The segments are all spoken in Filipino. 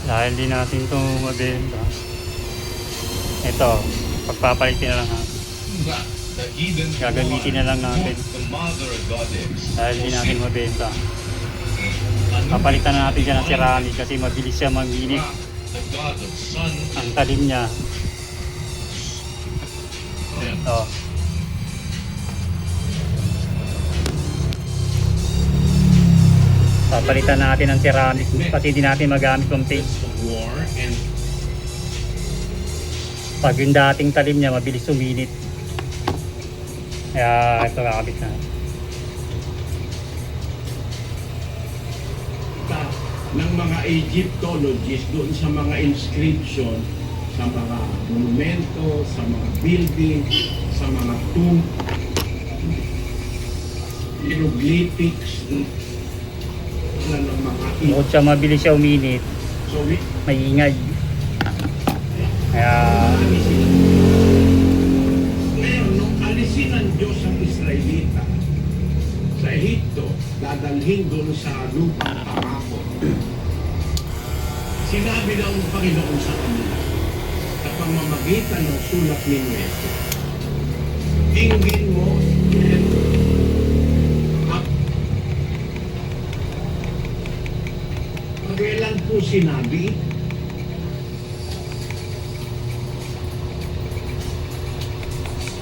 Dahil di natin ito mabenta. Ito, pagpapalitin na lang natin. Gagamitin na lang natin. Dahil di natin mabenta. Papalitan na natin siya ng ceramic kasi mabilis siya manginip. Ang talim niya. Ito. Papalitan natin ng ceramic kasi hindi natin magamit yung paint. Pag yung dating talim niya mabilis suminit. Kaya ito kakabit na. Ng mga Egyptologists doon sa mga inscription, sa mga monumento, sa mga building, sa mga tomb, hieroglyphics na ng mga Bukod siya mabilis siya uminit, so maingay. Kaya ngayon, nung alisin ng Diyos ang Israelita sa Ehipto, dadalhin doon sa lupang pangako. Sinabi ng Panginoon sa kanila sa pamamagitan ng sulat ni Moises, inggin mo at kailan po sinabi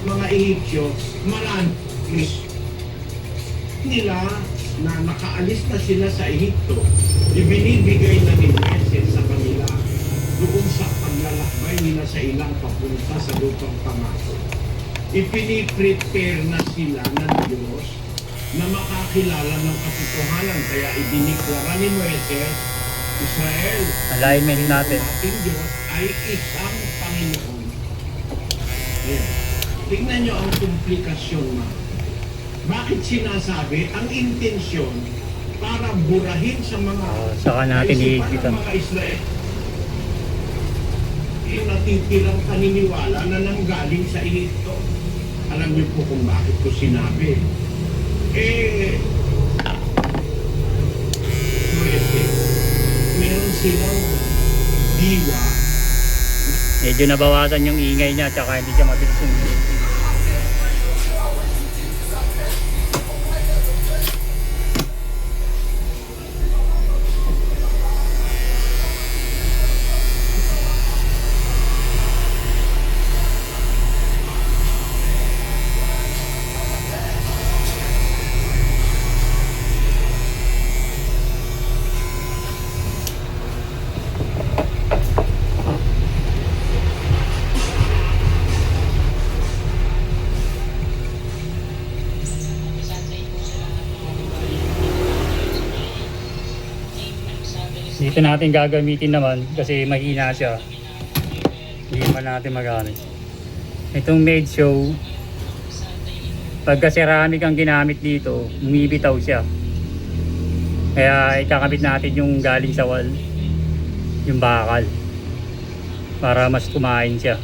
mga Ehipsyo, marami nila na nakaalis na sila sa Ehipto, ibinibigay na ni Moises sa kanila doon sa paglalakbay nila sa ilang papunta sa lupang pangako. Ipiniprepare na sila ng Diyos na makakilala ng katotohanan. Kaya idiniklara ni Moises, Israel, alignment natin. ating Diyos ay isang Panginoon. Ayan. Tingnan nyo ang komplikasyon na. Bakit sinasabi ang intensyon para burahin sa mga saka natin kaisipan iigitan. ng mga Israel yung natitirang paniniwala na nanggaling sa Ehipto. Alam niyo po kung bakit ko sinabi. Meron silang diwa. Medyo nabawasan yung ingay niya tsaka hindi siya mabilis uminit. Dito natin gagamitin naman kasi mahina siya. Hindi man natin magamit. Itong made show, pagka ceramic ang ginamit dito, bumibitaw siya. Kaya ikakabit natin yung galing sa wall, yung bakal, para mas kumain siya.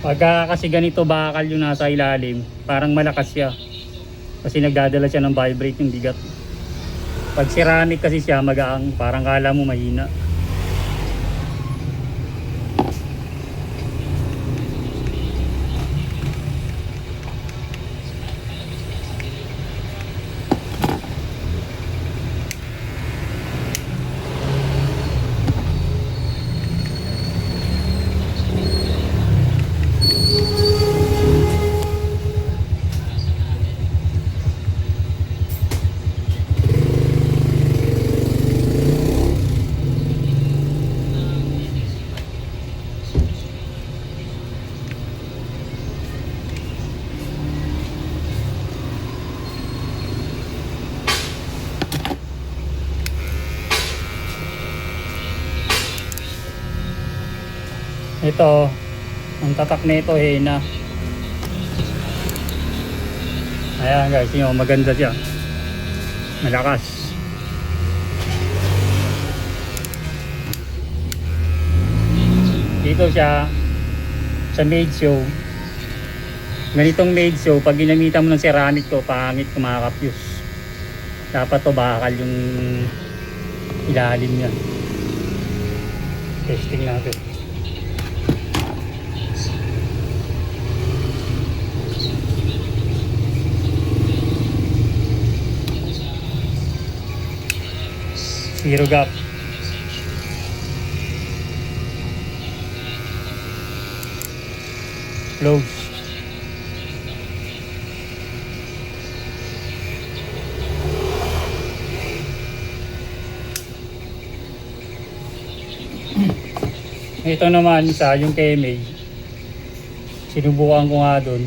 Pagka kasi ganito bakal yung nasa ilalim, parang malakas siya. Kasi nagdadala siya ng vibrate yung bigat. Pag ceramic kasi siya magaang, parang kala mo mahina. Ito, ang tatak nito hena. Ayan guys, yun, maganda siya. Malakas. Dito siya sa maid show. Ganitong maid show, pag ginamitan mo ng ceramic to, pangit kumakapyos. Dapat to bakal yung ilalim niya. Testing natin. Zero gap. Close. Ito naman isa, yung KMA. Sinubukan ko nga doon.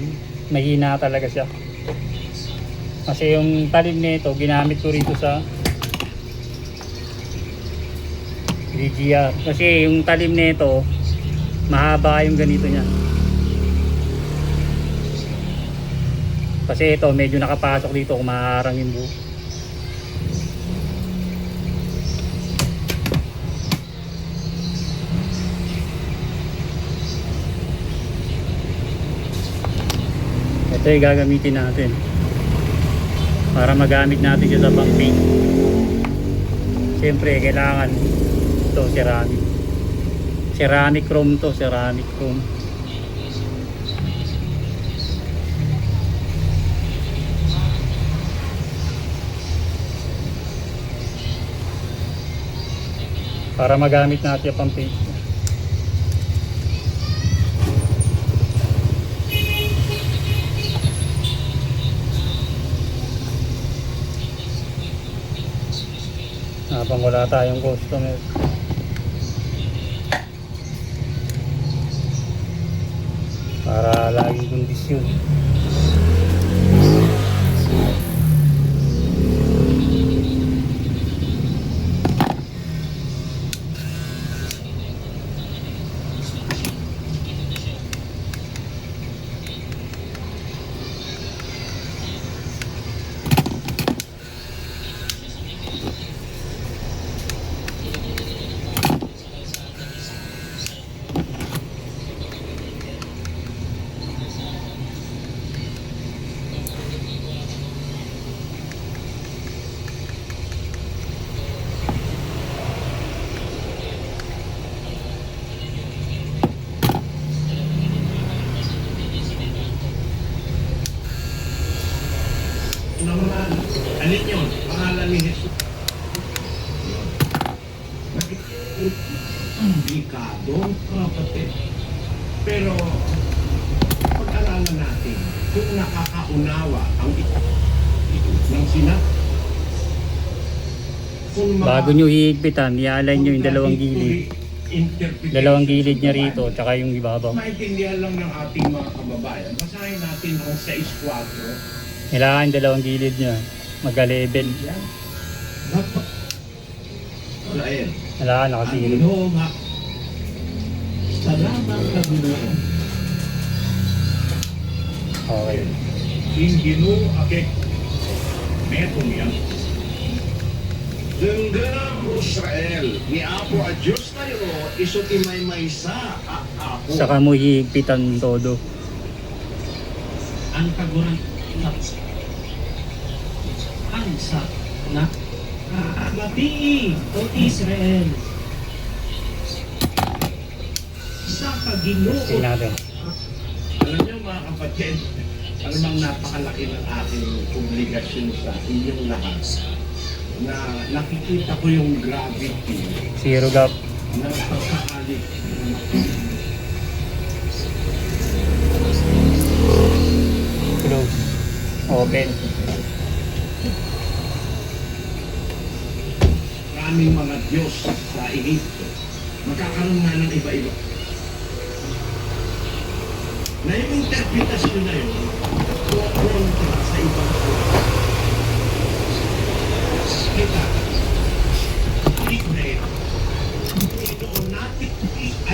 Mahina talaga siya. Kasi yung talim nito, ginamit ko rito sa DGR. Kasi yung talim nito, mahaba yung ganito niya. Kasi ito, medyo nakapasok dito kung maharang yung buhok. Ito yung gagamitin natin para magamit natin siya sa bumping. Siyempre kailangan ito ceramic chrome to, ceramic chrome. Para magamit natin yung pang-paint. Habang wala tayong customer. Para laging kondisyon. Naman, alin yun? Pangalan ni Jesus. Delikadong kapatid. Pero, pag-aralan natin kung nakakaunawa ang ng sina. Bago nyo hihigpitan, i-align nyo yung dalawang gilid. Dalawang gilid niya rito, tsaka yung ibabaw. Maintindihan lang ng ating mga kababayan. Basahin natin ang 6.4. Kailangan yung dalawang gilid niya mag-level. Israel. Kailangan Ang nakasilip. Ginoo nga. Salamat sa Ginoo. Okay. In Ginoo akik. Metong yan. Dengganang Israel, ni Apo a Diyos tayo, iso timay maysa a Apo. Saka mo hihigpitan todo. Ang taguran sa na labi o Israel sa Ginoo. Testing natin. Alam niyo mga kapatid, alam napakalaki ng aking obligasyon sa inyong lahat na nakikita ko yung gravity Zero gap. ng pagkakalit. Close. Open. Maraming mga Diyos sa Egypto. Magkakaroon nga ng iba-iba. Na yung interpretasyon na yun, kontra sa ibang kultura.